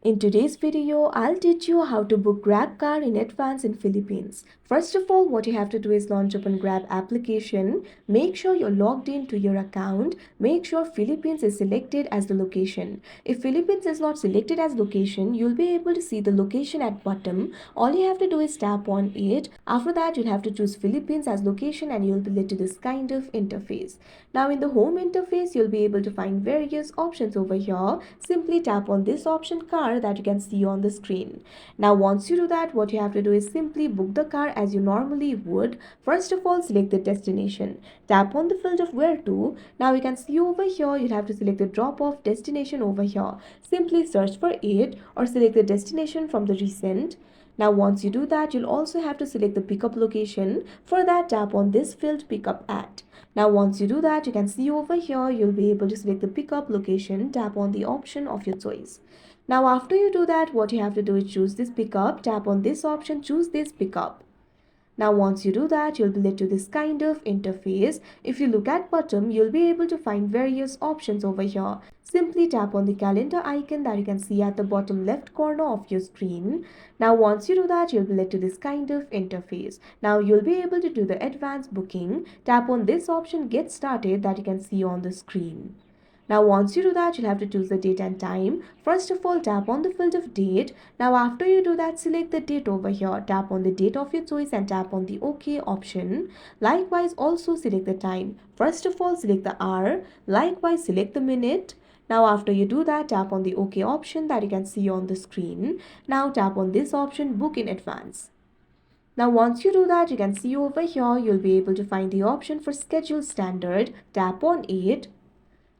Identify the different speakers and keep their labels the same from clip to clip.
Speaker 1: In today's video, I'll teach you how to book Grab car in advance in Philippines. First of all, what you have to do is launch open Grab application. Make sure you're logged into your account. Make sure Philippines is selected as the location. If Philippines is not selected as location, you'll be able to see the location at bottom. All you have to do is tap on it. After that, you'll have to choose Philippines as location and you'll be led to this kind of interface. Now in the home interface, you'll be able to find various options over here. Simply tap on this option car that you can see on the screen. Now once you do that, what you have to do is simply book the car as you normally would. First of all, select the destination. Tap on the field of where to. Now you can see over here, you'll have to select the drop off destination over here. Simply search for it or select the destination from the recent. Now once you do that, you'll also have to select the pickup location. For that, tap on this field pickup at. Now once you do that, you can see over here, you'll be able to select the pickup location. Tap on the option of your choice. Now after you do that, what you have to do is choose this pickup. Tap on this option, choose this pickup. Now once you do that, you'll be led to this kind of interface. If you look at bottom, you'll be able to find various options over here. Simply tap on the calendar icon that you can see at the bottom left corner of your screen. Now once you do that, you'll be led to this kind of interface. Now you'll be able to do the advanced booking. Tap on this option get started that you can see on the screen. Now once you do that, you'll have to choose the date and time. First of all, tap on the field of date. Now after you do that, select the date over here. Tap on the date of your choice and tap on the OK option. Likewise, also select the time. First of all, select the hour. Likewise, select the minute. Now after you do that, tap on the OK option that you can see on the screen. Now tap on this option, book in advance. Now once you do that, you can see over here, you'll be able to find the option for schedule standard. Tap on it.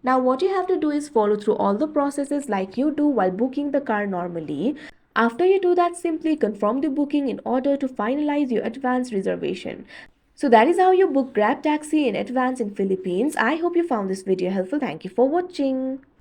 Speaker 1: Now what you have to do is follow through all the processes like you do while booking the car normally. After you do that, simply confirm the booking in order to finalize your advance reservation. So that is how you book Grab Taxi in advance in Philippines. I hope you found this video helpful. Thank you for watching.